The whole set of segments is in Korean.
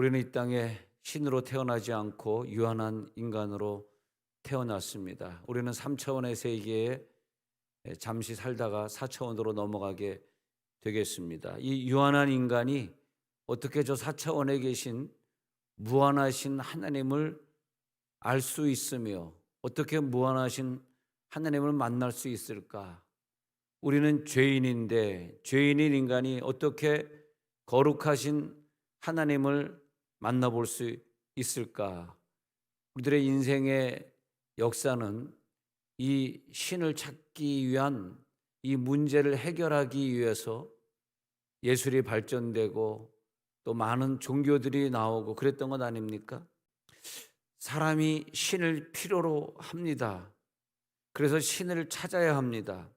우리는 이 땅에 신으로 태어나지 않고 유한한 인간으로 태어났습니다. 우리는 3차원의 세계에 잠시 살다가 4차원으로 넘어가게 되겠습니다. 이 유한한 인간이 어떻게 저 4차원에 계신 무한하신 하나님을 알 수 있으며 어떻게 무한하신 하나님을 만날 수 있을까? 우리는 죄인인데 죄인인 인간이 어떻게 거룩하신 하나님을 만나볼 수 있을까? 우리들의 인생의 역사는 이 신을 찾기 위한 이 문제를 해결하기 위해서 예술이 발전되고 또 많은 종교들이 나오고 그랬던 것 아닙니까? 사람이 신을 필요로 합니다. 그래서 신을 찾아야 합니다.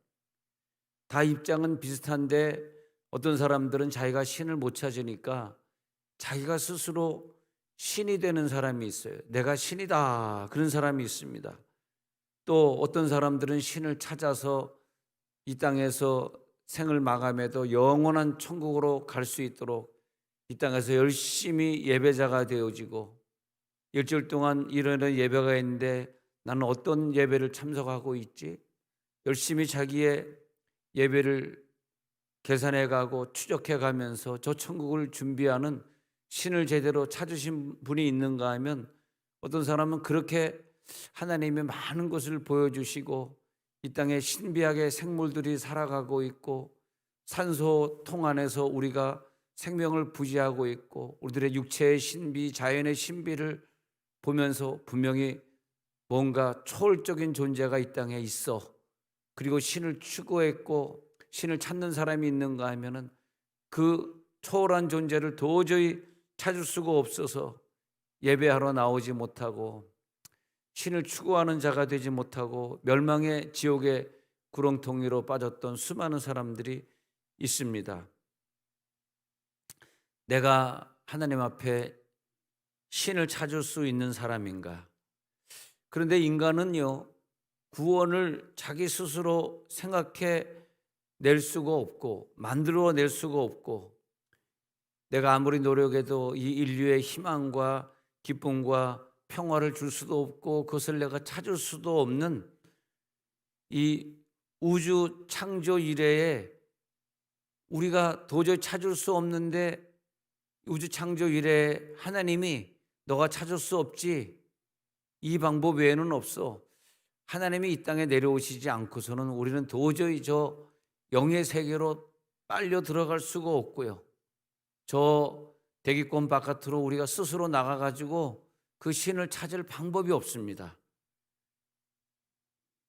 다 입장은 비슷한데 어떤 사람들은 자기가 신을 못 찾으니까 자기가 스스로 신이 되는 사람이 있어요. 내가 신이다 그런 사람이 있습니다. 또 어떤 사람들은 신을 찾아서 이 땅에서 생을 마감해도 영원한 천국으로 갈 수 있도록 이 땅에서 열심히 예배자가 되어지고 일주일 동안 이런 예배가 있는데 나는 어떤 예배를 참석하고 있지? 열심히 자기의 예배를 계산해 가고 추적해 가면서 저 천국을 준비하는 신을 제대로 찾으신 분이 있는가 하면 어떤 사람은 그렇게 하나님의 많은 것을 보여주시고 이 땅에 신비하게 생물들이 살아가고 있고 산소통 안에서 우리가 생명을 부지하고 있고 우리들의 육체의 신비, 자연의 신비를 보면서 분명히 뭔가 초월적인 존재가 이 땅에 있어. 그리고 신을 추구했고 신을 찾는 사람이 있는가 하면은 그 초월한 존재를 도저히 찾을 수가 없어서 예배하러 나오지 못하고 신을 추구하는 자가 되지 못하고 멸망의 지옥의 구렁텅이로 빠졌던 수많은 사람들이 있습니다. 내가 하나님 앞에 신을 찾을 수 있는 사람인가? 그런데 인간은요, 구원을 자기 스스로 생각해 낼 수가 없고 만들어 낼 수가 없고 내가 아무리 노력해도 이 인류의 희망과 기쁨과 평화를 줄 수도 없고 그것을 내가 찾을 수도 없는 이 우주 창조 이래에 우리가 도저히 찾을 수 없는데 우주 창조 이래에 하나님이 너가 찾을 수 없지 이 방법 외에는 없어. 하나님이 이 땅에 내려오시지 않고서는 우리는 도저히 저 영의 세계로 빨려 들어갈 수가 없고요. 저 대기권 바깥으로 우리가 스스로 나가가지고 그 신을 찾을 방법이 없습니다.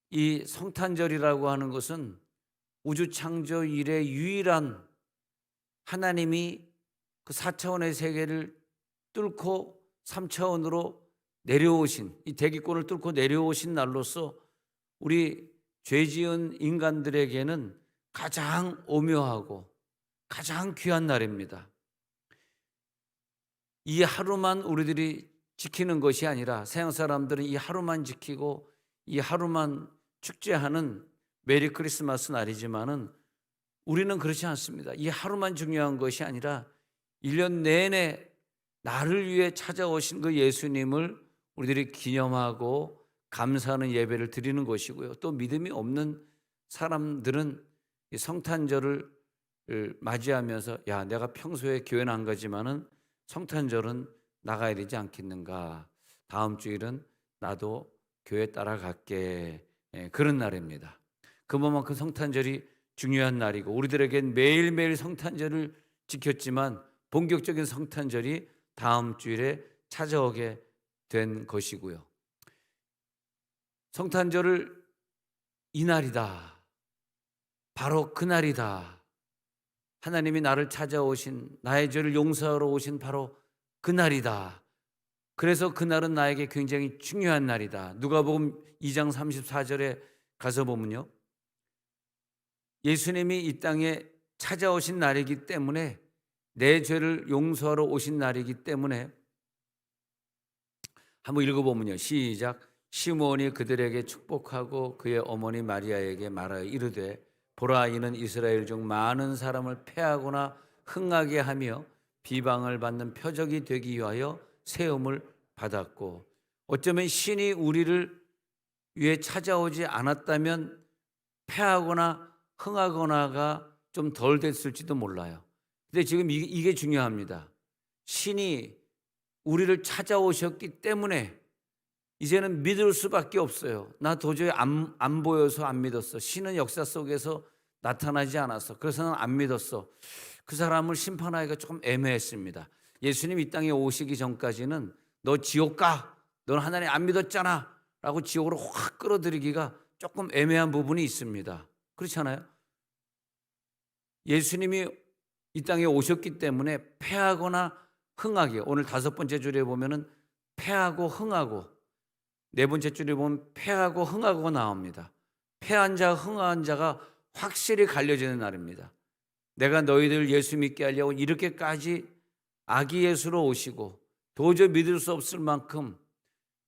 이 성탄절이라고 하는 것은 우주 창조 이래 유일한 하나님이 그 4차원의 세계를 뚫고 3차원으로 내려오신 이 대기권을 뚫고 내려오신 날로서 우리 죄지은 인간들에게는 가장 오묘하고 가장 귀한 날입니다. 이 하루만 우리들이 지키는 것이 아니라 서양 사람들은 이 하루만 지키고 이 하루만 축제하는 메리 크리스마스 날이지만은 우리는 그렇지 않습니다. 이 하루만 중요한 것이 아니라 1년 내내 나를 위해 찾아오신 그 예수님을 우리들이 기념하고 감사하는 예배를 드리는 것이고요. 또 믿음이 없는 사람들은 이 성탄절을 맞이하면서 야, 내가 평소에 교회는 안 가지만은 성탄절은 나가야 되지 않겠는가? 다음 주일은 나도 교회 따라갈게. 그런 날입니다. 그만큼 성탄절이 중요한 날이고 우리들에겐 매일매일 성탄절을 지켰지만 본격적인 성탄절이 다음 주일에 찾아오게 된 것이고요. 성탄절을 이날이다. 바로 그날이다. 하나님이 나를 찾아오신 나의 죄를 용서하러 오신 바로 그날이다. 그래서 그날은 나에게 굉장히 중요한 날이다. 누가복음 2장 34절에 가서 보면요. 예수님이 이 땅에 찾아오신 날이기 때문에 내 죄를 용서하러 오신 날이기 때문에 한번 읽어보면요. 시작. 시므온이 그들에게 축복하고 그의 어머니 마리아에게 말하여 이르되 보라 이는 이스라엘 중 많은 사람을 패하거나 흥하게 하며 비방을 받는 표적이 되기 위하여 세움을 받았고, 어쩌면 신이 우리를 위해 찾아오지 않았다면 패하거나 흥하거나가 좀 덜 됐을지도 몰라요. 근데 지금 이게 중요합니다. 신이 우리를 찾아오셨기 때문에 이제는 믿을 수밖에 없어요. 나 도저히 안 보여서 안 믿었어. 신은 역사 속에서 나타나지 않았어. 그래서 는 안 믿었어. 그 사람을 심판하기가 조금 애매했습니다. 예수님 이 땅에 오시기 전까지는 너 지옥 가. 넌 하나님 안 믿었잖아. 라고 지옥으로 확 끌어들이기가 조금 애매한 부분이 있습니다. 그렇지 않아요? 예수님이 이 땅에 오셨기 때문에 패하거나 흥하게, 오늘 5번째 줄에 보면은 패하고 흥하고, 4번째 줄에 보면 패하고 흥하고 나옵니다. 패한 자, 흥한 자가 확실히 갈려지는 날입니다. 내가 너희들 예수 믿게 하려고 이렇게까지 아기 예수로 오시고 도저히 믿을 수 없을 만큼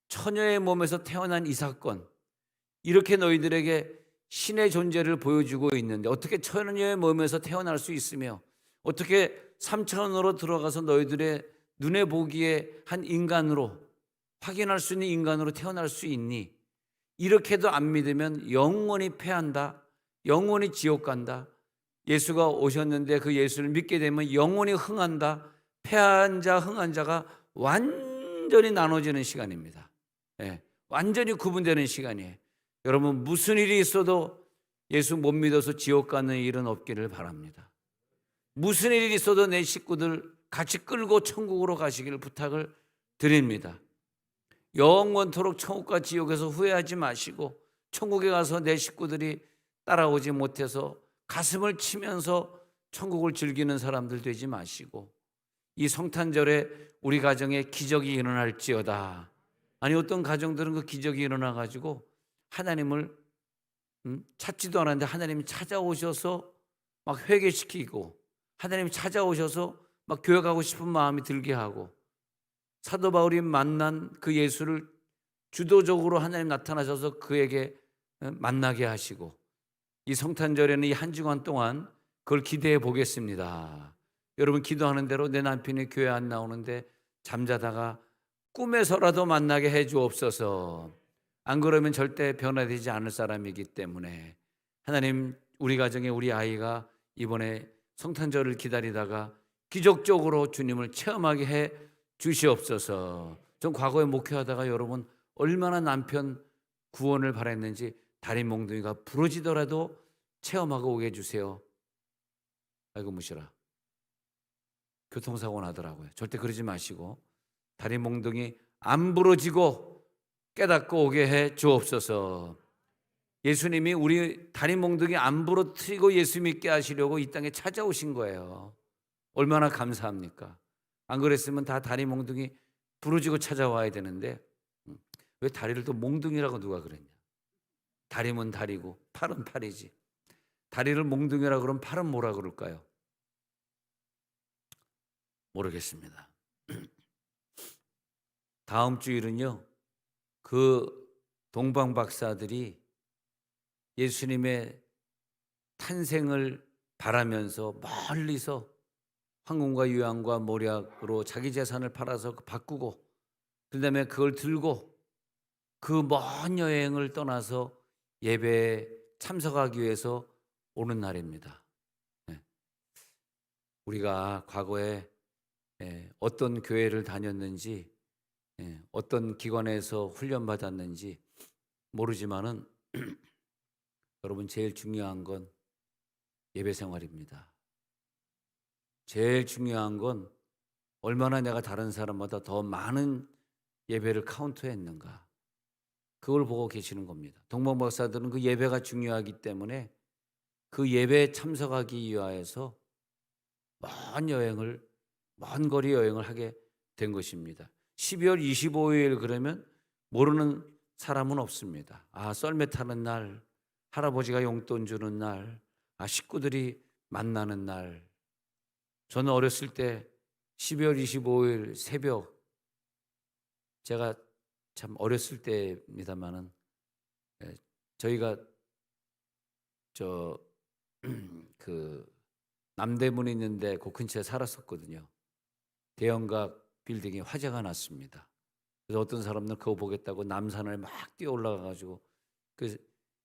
처녀의 몸에서 태어난 이 사건, 이렇게 너희들에게 신의 존재를 보여주고 있는데 어떻게 처녀의 몸에서 태어날 수 있으며 어떻게 3차원으로 들어가서 너희들의 눈에 보기에 한 인간으로, 확인할 수 있는 인간으로 태어날 수 있니? 이렇게도 안 믿으면 영원히 패한다, 영원히 지옥 간다. 예수가 오셨는데 그 예수를 믿게 되면 영원히 흥한다. 패한 자, 흥한 자가 완전히 나눠지는 시간입니다. 완전히 구분되는 시간이에요. 여러분, 무슨 일이 있어도 예수 못 믿어서 지옥 가는 일은 없기를 바랍니다. 무슨 일이 있어도 내 식구들 같이 끌고 천국으로 가시기를 부탁을 드립니다. 영원토록 천국과 지옥에서 후회하지 마시고 천국에 가서 내 식구들이 따라오지 못해서 가슴을 치면서 천국을 즐기는 사람들 되지 마시고, 이 성탄절에 우리 가정에 기적이 일어날지어다. 아니, 어떤 가정들은 그 기적이 일어나가지고 하나님을 찾지도 않았는데 하나님이 찾아오셔서 막 회개시키고, 하나님이 찾아오셔서 막 교회 가고 싶은 마음이 들게 하고, 사도 바울이 만난 그 예수를 주도적으로 하나님 나타나셔서 그에게 만나게 하시고, 이 성탄절에는 이 한 주간 동안 그걸 기대해 보겠습니다. 여러분, 기도하는 대로 내 남편이 교회 안 나오는데 잠자다가 꿈에서라도 만나게 해 주옵소서. 안 그러면 절대 변화되지 않을 사람이기 때문에 하나님, 우리 가정에 우리 아이가 이번에 성탄절을 기다리다가 기적적으로 주님을 체험하게 해 주시옵소서. 전 과거에 목회하다가 여러분 얼마나 남편 구원을 바랬는지, 다리 몽둥이가 부러지더라도 체험하고 오게 해주세요. 아이고 무시라, 교통사고 나더라고요. 절대 그러지 마시고 다리 몽둥이 안 부러지고 깨닫고 오게 해 주옵소서. 예수님이 우리 다리 몽둥이 안 부러뜨리고 예수 믿게 하시려고 이 땅에 찾아오신 거예요. 얼마나 감사합니까? 안 그랬으면 다 다리 몽둥이 부러지고 찾아와야 되는데 왜 다리를 또 몽둥이라고 누가 그랬냐? 다리면 다리고 팔은 팔이지. 다리를 몽둥이라고 그러면 팔은 뭐라 그럴까요? 모르겠습니다. 다음 주일은요, 그 동방 박사들이 예수님의 탄생을 바라면서 멀리서 황금과 유황과 모략으로 자기 재산을 팔아서 바꾸고, 그 다음에 그걸 들고 그 먼 여행을 떠나서 예배에 참석하기 위해서 오는 날입니다. 우리가 과거에 어떤 교회를 다녔는지, 어떤 기관에서 훈련받았는지 모르지만은 여러분, 제일 중요한 건 예배 생활입니다. 제일 중요한 건 얼마나 내가 다른 사람보다 더 많은 예배를 카운트했는가, 그걸 보고 계시는 겁니다. 동방 박사들은 그 예배가 중요하기 때문에 그 예배에 참석하기 위하여서 먼 거리 여행을 하게 된 것입니다. 12월 25일 그러면 모르는 사람은 없습니다. 썰매 타는 날, 할아버지가 용돈 주는 날, 식구들이 만나는 날. 저는 어렸을 때 12월 25일 새벽, 제가 참 어렸을 때입니다만은 저희가 그 남대문에 있는데 그 근처에 살았었거든요. 대형각 빌딩에 화재가 났습니다. 그래서 어떤 사람들은 그거 보겠다고 남산을 막 뛰어 올라가가지고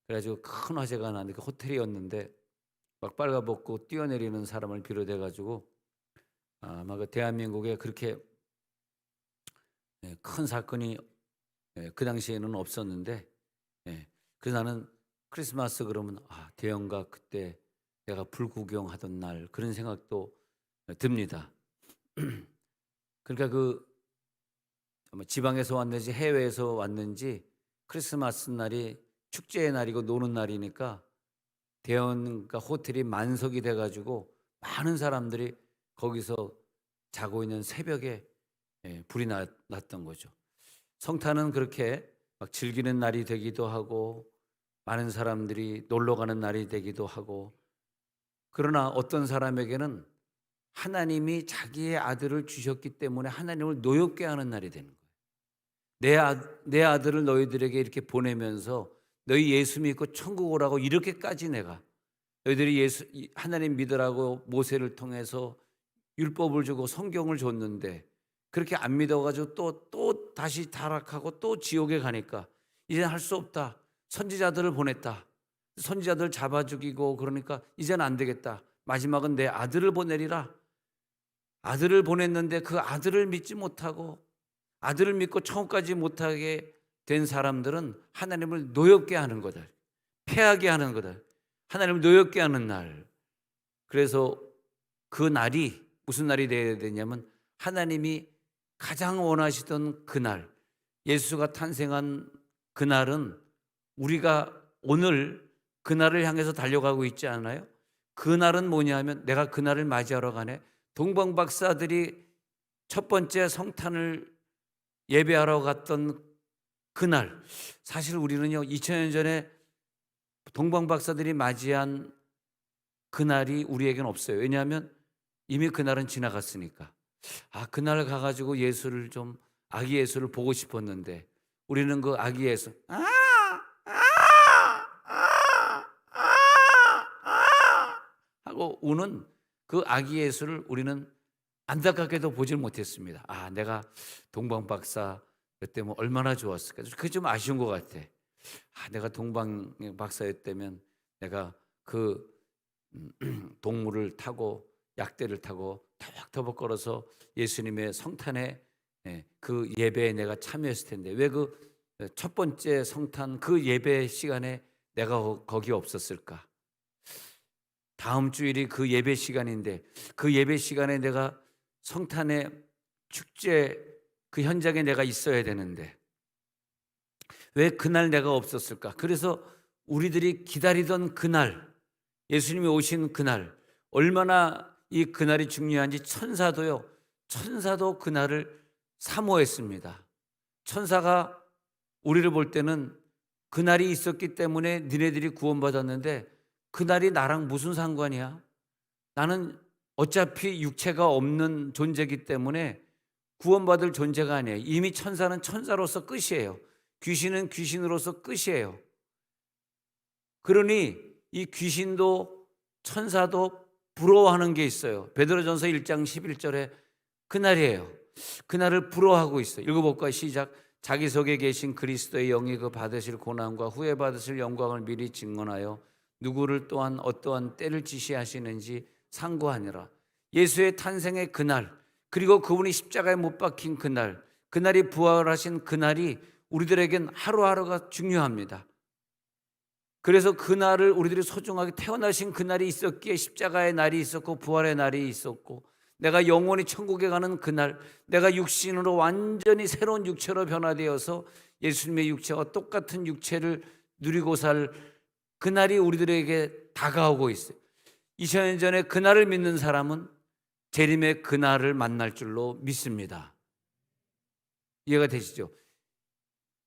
그래가지고 큰 화재가 나는데 그 호텔이었는데 막 빨가벗고 뛰어내리는 사람을 비롯해가지고 아마 그 대한민국에 그렇게 큰 사건이 그 당시에는 없었는데, 그래서 나는 크리스마스 그러면 대형각 그때 내가 불구경하던 날 그런 생각도 듭니다. 그러니까 아마 지방에서 왔는지 해외에서 왔는지 크리스마스 날이 축제의 날이고 노는 날이니까 대형가 호텔이 만석이 돼가지고 많은 사람들이 거기서 자고 있는 새벽에 불이 났던 거죠. 성탄은 그렇게 막 즐기는 날이 되기도 하고 많은 사람들이 놀러 가는 날이 되기도 하고, 그러나 어떤 사람에게는 하나님이 자기의 아들을 주셨기 때문에 하나님을 노엽게 하는 날이 되는 거예요. 내 아들을 너희들에게 이렇게 보내면서 너희 예수 믿고 천국 오라고 이렇게까지 내가 너희들이 하나님 믿으라고 모세를 통해서 율법을 주고 성경을 줬는데 그렇게 안 믿어가지고 또 다시 타락하고 또 지옥에 가니까 이제는 할 수 없다. 선지자들을 보냈다. 선지자들 잡아 죽이고 그러니까 이제는 안 되겠다. 마지막은 내 아들을 보내리라. 아들을 보냈는데 그 아들을 믿지 못하고 아들을 믿고 천국까지 못하게 된 사람들은 하나님을 노엽게 하는 거다. 패하게 하는 거다. 하나님을 노엽게 하는 날. 그래서 그 날이 무슨 날이 되어야 되냐면 하나님이 가장 원하시던 그날, 예수가 탄생한 그날은 우리가 오늘 그날을 향해서 달려가고 있지 않아요? 그날은 뭐냐면 내가 그날을 맞이하러 가네. 동방박사들이 첫 번째 성탄을 예배하러 갔던 그날, 사실 우리는요 2000년 전에 동방박사들이 맞이한 그날이 우리에게는 없어요. 왜냐하면 이미 그날은 지나갔으니까. 그날 가가지고 예수를 좀 아기 예수를 보고 싶었는데 우리는 그 아기 예수 하고 우는 그 아기 예수를 우리는 안타깝게도 보질 못했습니다. 내가 동방박사 그때 뭐 얼마나 좋았을까. 그게 좀 아쉬운 것 같아. 내가 동방박사였다면 내가 그 동물을 타고 약대를 타고 터벅터벅 걸어서 예수님의 성탄에 그 예배에 내가 참여했을 텐데 왜 그 첫 번째 성탄 그 예배 시간에 내가 거기 없었을까? 다음 주일이 그 예배 시간인데 그 예배 시간에 내가 성탄의 축제 그 현장에 내가 있어야 되는데 왜 그날 내가 없었을까? 그래서 우리들이 기다리던 그날, 예수님이 오신 그날, 얼마나 이 그날이 중요한지 천사도 그날을 사모했습니다. 천사가 우리를 볼 때는 그날이 있었기 때문에 니네들이 구원받았는데 그날이 나랑 무슨 상관이야? 나는 어차피 육체가 없는 존재이기 때문에 구원받을 존재가 아니에요. 이미 천사는 천사로서 끝이에요. 귀신은 귀신으로서 끝이에요. 그러니 이 귀신도 천사도 부러워하는 게 있어요. 베드로전서 1장 11절에 그날이에요. 그날을 부러워하고 있어요. 읽어볼까요? 시작. 자기 속에 계신 그리스도의 영이 그 받으실 고난과 후에 받으실 영광을 미리 증언하여 누구를 또한 어떠한 때를 지시하시는지 상고하니라. 예수의 탄생의 그날, 그리고 그분이 십자가에 못 박힌 그날이 부활하신 그날이 우리들에겐 하루하루가 중요합니다. 그래서 그날을 우리들이 소중하게 태어나신 그날이 있었기에 십자가의 날이 있었고 부활의 날이 있었고 내가 영원히 천국에 가는 그날, 내가 육신으로 완전히 새로운 육체로 변화되어서 예수님의 육체와 똑같은 육체를 누리고 살 그날이 우리들에게 다가오고 있어요. 2000년 전에 그날을 믿는 사람은 재림의 그날을 만날 줄로 믿습니다. 이해가 되시죠?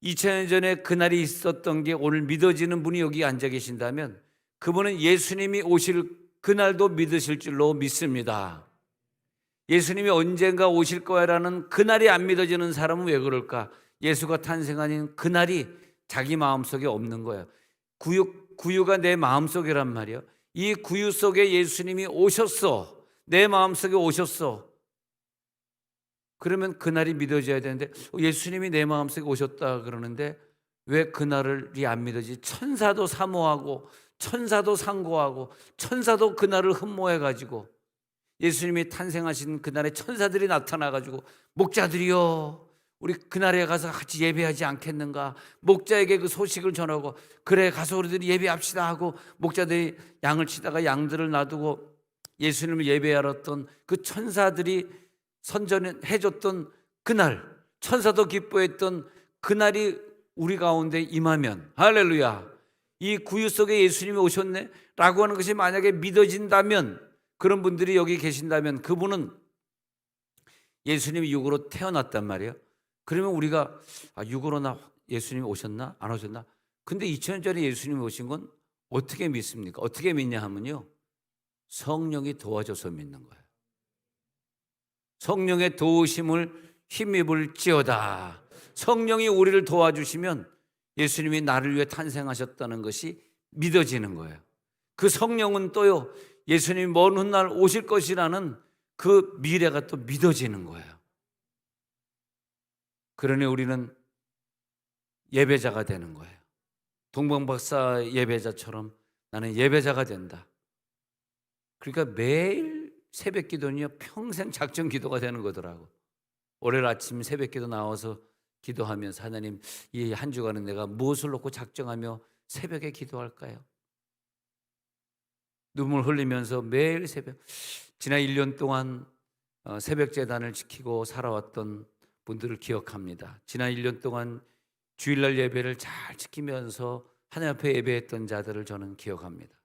2000년 전에 그날이 있었던 게 오늘 믿어지는 분이 여기 앉아 계신다면 그분은 예수님이 오실 그날도 믿으실 줄로 믿습니다. 예수님이 언젠가 오실 거야라는 그날이 안 믿어지는 사람은 왜 그럴까? 예수가 탄생하는 그날이 자기 마음속에 없는 거예요. 구유가 내 마음속이란 말이에요. 이 구유 속에 예수님이 오셨어. 내 마음속에 오셨어. 그러면 그날이 믿어져야 되는데 예수님이 내 마음속에 오셨다 그러는데 왜 그날이 안 믿어지지? 천사도 사모하고 천사도 상고하고 천사도 그날을 흠모해 가지고 예수님이 탄생하신 그날에 천사들이 나타나 가지고 목자들이여 우리 그날에 가서 같이 예배하지 않겠는가? 목자에게 그 소식을 전하고 그래 가서 우리들이 예배합시다 하고 목자들이 양을 치다가 양들을 놔두고 예수님을 예배하렀던 그 천사들이 선전해 줬던 그날, 천사도 기뻐했던 그날이 우리 가운데 임하면 할렐루야, 이 구유 속에 예수님이 오셨네 라고 하는 것이 만약에 믿어진다면, 그런 분들이 여기 계신다면 그분은 예수님이 육으로 태어났단 말이에요. 그러면 우리가 육으로 예수님이 오셨나 안 오셨나? 근데 2000년 전에 예수님이 오신 건 어떻게 믿습니까? 어떻게 믿냐 하면요, 성령이 도와줘서 믿는 거예요. 성령의 도우심을 힘입을지어다. 성령이 우리를 도와주시면 예수님이 나를 위해 탄생하셨다는 것이 믿어지는 거예요. 그 성령은 또요, 예수님이 먼 훗날 오실 것이라는 그 미래가 또 믿어지는 거예요. 그러니 우리는 예배자가 되는 거예요. 동방박사 예배자처럼 나는 예배자가 된다. 그러니까 매일 새벽 기도는요, 평생 작정 기도가 되는 거더라고. 월요일 아침 새벽 기도 나와서 기도하면서 하나님, 이 한 주간은 내가 무엇을 놓고 작정하며 새벽에 기도할까요? 눈물 흘리면서 매일 새벽, 지난 1년 동안 새벽 제단을 지키고 살아왔던 분들을 기억합니다. 지난 1년 동안 주일날 예배를 잘 지키면서 하나님 앞에 예배했던 자들을 저는 기억합니다.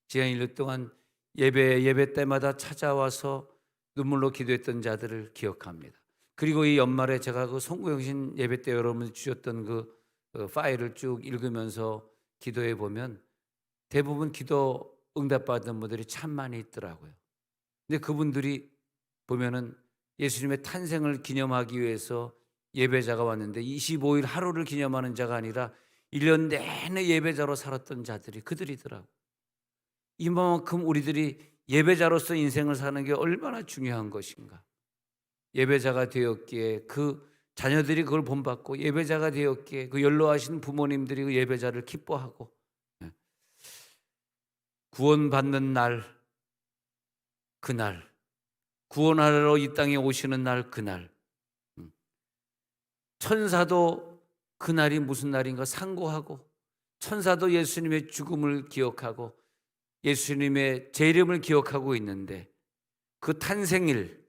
지난 1년 동안 예배 때마다 찾아와서 눈물로 기도했던 자들을 기억합니다. 그리고 이 연말에 제가 그 송구영신 예배 때 여러분이 주셨던 그 파일을 쭉 읽으면서 기도해 보면 대부분 기도 응답받은 분들이 참 많이 있더라고요. 근데 그분들이 보면은 예수님의 탄생을 기념하기 위해서 예배자가 왔는데 25일 하루를 기념하는 자가 아니라 1년 내내 예배자로 살았던 자들이 그들이더라고요. 이만큼 우리들이 예배자로서 인생을 사는 게 얼마나 중요한 것인가. 예배자가 되었기에 그 자녀들이 그걸 본받고, 예배자가 되었기에 그 연로하신 부모님들이 그 예배자를 기뻐하고, 구원받는 날, 그날, 구원하러 이 땅에 오시는 날, 그날, 천사도 그날이 무슨 날인가 상고하고, 천사도 예수님의 죽음을 기억하고 예수님의 재림을 기억하고 있는데, 그 탄생일,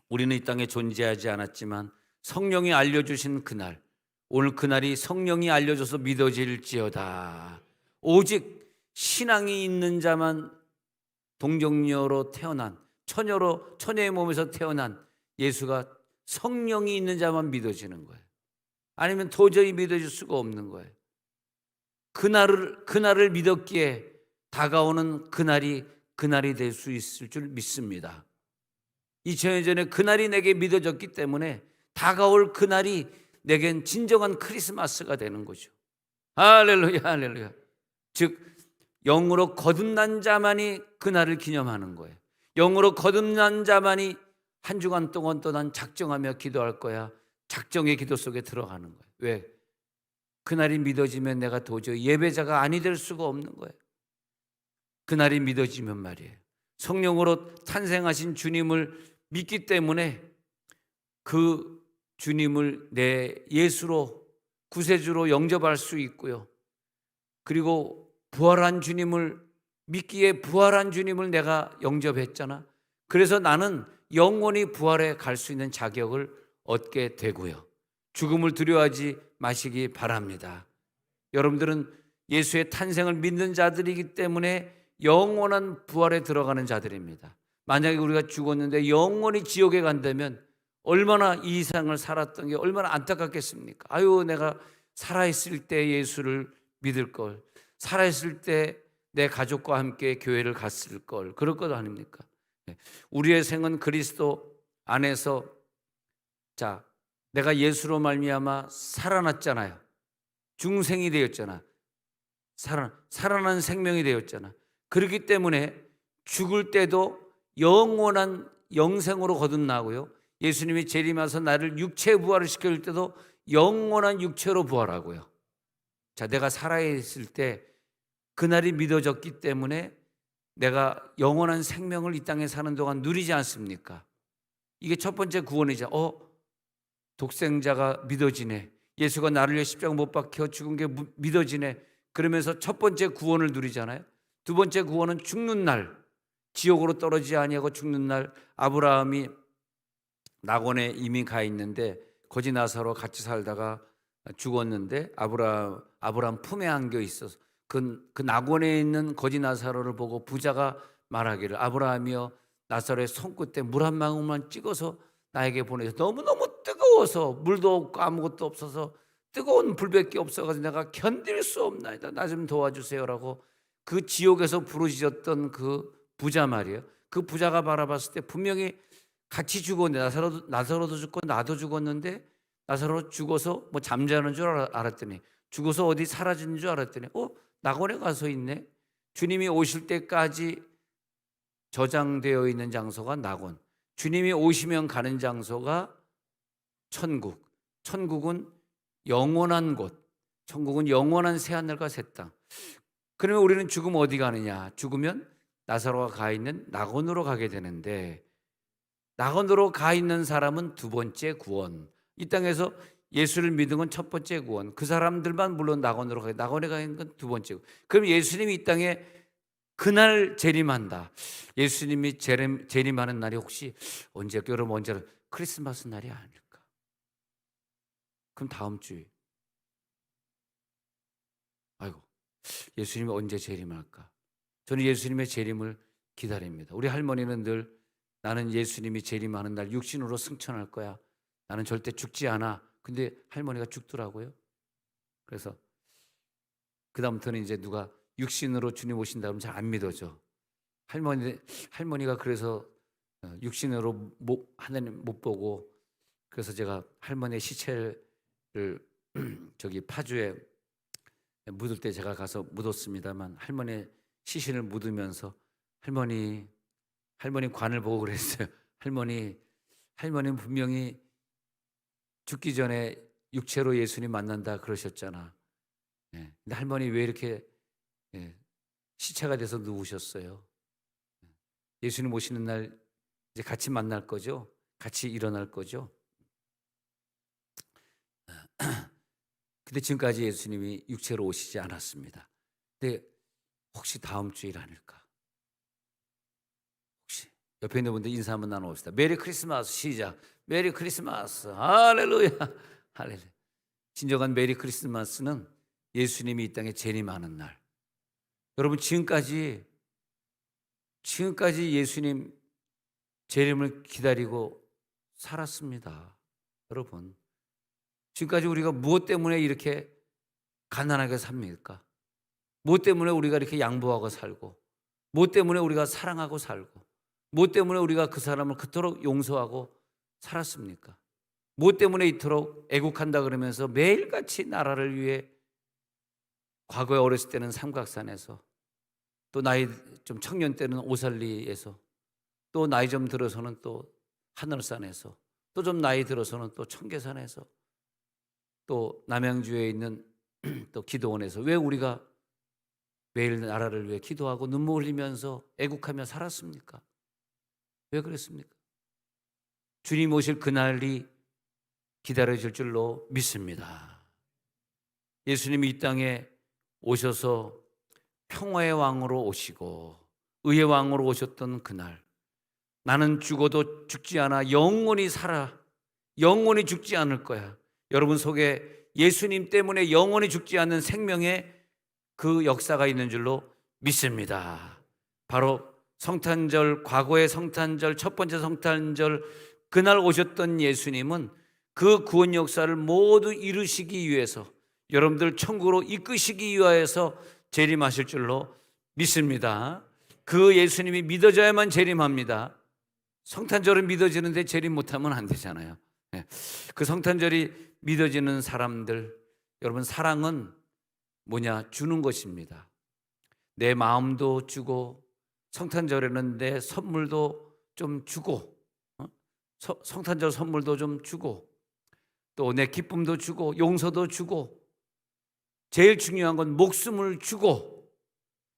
우리는 이 땅에 존재하지 않았지만 성령이 알려주신 그날, 오늘 그날이 성령이 알려줘서 믿어질지어다. 오직 신앙이 있는 자만, 동정녀로 태어난, 처녀의 몸에서 태어난 예수가 성령이 있는 자만 믿어지는 거예요. 아니면 도저히 믿어질 수가 없는 거예요. 그날을 믿었기에 다가오는 그날이 될 수 있을 줄 믿습니다. 2000년 전에 그날이 내게 믿어졌기 때문에 다가올 그날이 내겐 진정한 크리스마스가 되는 거죠. 할렐루야, 할렐루야. 즉 영으로 거듭난 자만이 그날을 기념하는 거예요. 영으로 거듭난 자만이 한 주간 동안 또 난 작정하며 기도할 거야. 작정의 기도 속에 들어가는 거예요. 왜? 그날이 믿어지면 내가 도저히 예배자가 아니 될 수가 없는 거예요. 그날이 믿어지면 말이에요, 성령으로 탄생하신 주님을 믿기 때문에 그 주님을 내 예수로, 구세주로 영접할 수 있고요. 그리고 부활한 주님을 믿기에 부활한 주님을 내가 영접했잖아. 그래서 나는 영원히 부활해 갈 수 있는 자격을 얻게 되고요. 죽음을 두려워하지 마시기 바랍니다. 여러분들은 예수의 탄생을 믿는 자들이기 때문에 영원한 부활에 들어가는 자들입니다. 만약에 우리가 죽었는데 영원히 지옥에 간다면 얼마나 이 이상을 살았던 게 얼마나 안타깝겠습니까? 아유, 내가 살아있을 때 예수를 믿을 걸, 살아있을 때 내 가족과 함께 교회를 갔을 걸, 그럴 것 아닙니까? 우리의 생은 그리스도 안에서, 자, 내가 예수로 말미암아 살아났잖아요. 중생이 되었잖아. 살아난 생명이 되었잖아. 그렇기 때문에 죽을 때도 영원한 영생으로 거듭나고요, 예수님이 재림하셔서 나를 육체 부활을 시켜줄 때도 영원한 육체로 부활하고요. 자, 내가 살아있을 때 그날이 믿어졌기 때문에 내가 영원한 생명을 이 땅에 사는 동안 누리지 않습니까? 이게 첫 번째 구원이죠. 독생자가 믿어지네. 예수가 나를 위해 십자가 못 박혀 죽은 게 믿어지네. 그러면서 첫 번째 구원을 누리잖아요. 두 번째 구원은 죽는 날, 지옥으로 떨어지지 아니하고 죽는 날, 아브라함이 낙원에 이미 가 있는데 거지 나사로와 같이 살다가 죽었는데 아브라함 품에 안겨 있어서 그 낙원에 있는 거지 나사로를 보고 부자가 말하기를, 아브라함이여, 나사로의 손끝에 물 한 방울만 찍어서 나에게 보내서 너무너무 뜨거워서 물도 없고 아무것도 없어서 뜨거운 불밖에 없어가지고 내가 견딜 수 없나이다. 나 좀 도와주세요라고 그 지옥에서 부르짖었던 그 부자 말이에요. 그 부자가 바라봤을 때 분명히 같이 죽었는데 나사로도 죽고 나도 죽었는데 나사로 죽어서 뭐 잠자는 줄 알았더니 죽어서 어디 사라지는 줄 알았더니 낙원에 가서 있네. 주님이 오실 때까지 저장되어 있는 장소가 낙원, 주님이 오시면 가는 장소가 천국. 천국은 영원한 곳, 천국은 영원한 새하늘과 새 땅. 그러면 우리는 죽으면 어디 가느냐? 죽으면 나사로가 가 있는 낙원으로 가게 되는데, 낙원으로 가 있는 사람은 두 번째 구원. 이 땅에서 예수를 믿은 건 첫 번째 구원. 그 사람들만 물론 낙원으로 가게, 낙원에 가 있는 건 두 번째 구원. 그럼 예수님이 이 땅에 그날 재림한다. 예수님이 재림하는 날이 혹시 언제일까? 여러분, 언제라? 크리스마스 날이 아닐까? 그럼 다음 주에. 아이고, 예수님이 언제 재림할까? 저는 예수님의 재림을 기다립니다. 우리 할머니는 늘 나는 예수님이 재림하는 날 육신으로 승천할 거야. 나는 절대 죽지 않아. 근데 할머니가 죽더라고요. 그래서 그다음부터는 이제 누가 육신으로 주님 오신다 그러면 잘 안 믿어져. 할머니가 그래서 육신으로 하나님 못 보고, 그래서 제가 할머니의 시체를 저기 파주에 묻을 때 제가 가서 묻었습니다만, 할머니의 시신을 묻으면서 할머니 관을 보고 그랬어요. 할머니는 분명히 죽기 전에 육체로 예수님 만난다 그러셨잖아. 근데 할머니 왜 이렇게 시체가 돼서 누우셨어요? 예수님 오시는 날 이제 같이 만날 거죠? 같이 일어날 거죠? 근데 지금까지 예수님이 육체로 오시지 않았습니다. 근데 혹시 다음 주일 아닐까? 혹시 옆에 있는 분들 인사 한번 나눠봅시다. 메리 크리스마스. 시작. 메리 크리스마스. 할렐루야. 할렐루야. 진정한 메리 크리스마스는 예수님이 이 땅에 재림하는 날. 여러분, 지금까지 예수님 재림을 기다리고 살았습니다. 여러분, 지금까지 우리가 무엇 때문에 이렇게 가난하게 삽니까? 무엇 때문에 우리가 이렇게 양보하고 살고, 무엇 때문에 우리가 사랑하고 살고, 무엇 때문에 우리가 그 사람을 그토록 용서하고 살았습니까? 무엇 때문에 이토록 애국한다 그러면서 매일같이 나라를 위해, 과거에 어렸을 때는 삼각산에서, 또 나이 좀 청년 때는 오살리에서, 또 나이 좀 들어서는 또 하늘산에서, 또 좀 나이 들어서는 또 청계산에서, 또 남양주에 있는 또 기도원에서 왜 우리가 매일 나라를 위해 기도하고 눈물 흘리면서 애국하며 살았습니까? 왜 그랬습니까? 주님 오실 그날이 기다려질 줄로 믿습니다. 예수님이 이 땅에 오셔서 평화의 왕으로 오시고 의의 왕으로 오셨던 그날, 나는 죽어도 죽지 않아 영원히 살아, 영원히 죽지 않을 거야. 여러분 속에 예수님 때문에 영원히 죽지 않는 생명의 그 역사가 있는 줄로 믿습니다. 바로 성탄절, 과거의 성탄절, 첫 번째 성탄절 그날 오셨던 예수님은 그 구원 역사를 모두 이루시기 위해서, 여러분들 천국으로 이끄시기 위하여서 재림하실 줄로 믿습니다. 그 예수님이 믿어져야만 재림합니다. 성탄절은 믿어지는데 재림 못하면 안 되잖아요. 그 성탄절이 믿어지는 사람들, 여러분, 사랑은 뭐냐? 주는 것입니다. 내 마음도 주고, 성탄절에는 내 선물도 좀 주고, 성탄절 선물도 좀 주고 또 내 기쁨도 주고 용서도 주고 제일 중요한 건 목숨을 주고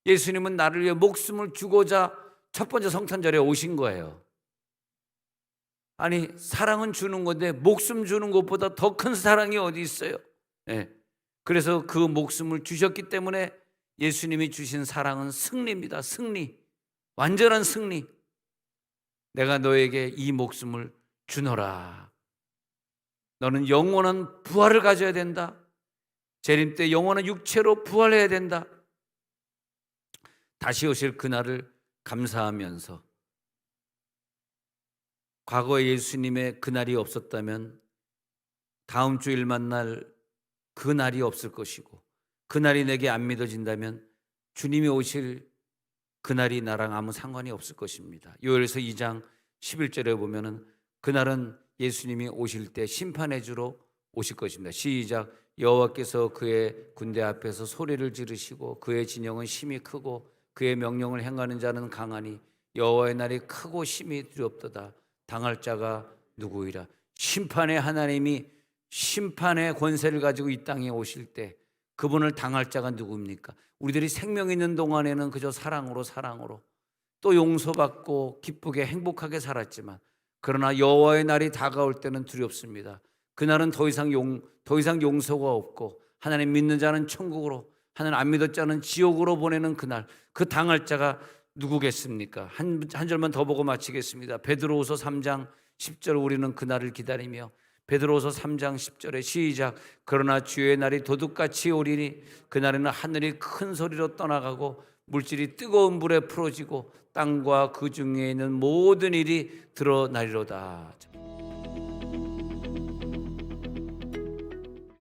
예수님은 나를 위해 목숨을 주고자 첫 번째 성탄절에 오신 거예요. 아니 사랑은 주는 건데 목숨 주는 것보다 더 큰 사랑이 어디 있어요? 네. 그래서 그 목숨을 주셨기 때문에 예수님이 주신 사랑은 승리입니다. 승리, 완전한 승리. 내가 너에게 이 목숨을 주노라. 너는 영원한 부활을 가져야 된다. 재림 때 영원한 육체로 부활해야 된다. 다시 오실 그날을 감사하면서 과거에 예수님의 그날이 없었다면 다음 주일 만날 그날이 없을 것이고 그날이 내게 안 믿어진다면 주님이 오실 그날이 나랑 아무 상관이 없을 것입니다. 요엘서 2장 11절에 보면은 그날은 예수님이 오실 때 심판해 주러 오실 것입니다. 시작. 여호와께서 그의 군대 앞에서 소리를 지르시고 그의 진영은 심히 크고 그의 명령을 행하는 자는 강하니 여호와의 날이 크고 심히 두렵도다. 당할 자가 누구이라. 심판의 하나님이 심판의 권세를 가지고 이 땅에 오실 때 그분을 당할 자가 누구입니까? 우리들이 생명 있는 동안에는 그저 사랑으로 또 용서받고 기쁘게 행복하게 살았지만 그러나 여호와의 날이 다가올 때는 두렵습니다. 그날은 더 이상 용서가 없고 하나님 믿는 자는 천국으로 하나님 안 믿을 자는 지옥으로 보내는 그날, 그 당할 자가 누구겠습니까? 한 절만 더 보고 마치겠습니다. 베드로후서 3장 10절 우리는 그날을 기다리며 베드로후서 3장 10절에 시작. 그러나 주의 날이 도둑같이 오리니 그날에는 하늘이 큰 소리로 떠나가고 물질이 뜨거운 불에 풀어지고 땅과 그 중에 있는 모든 일이 드러나리로다.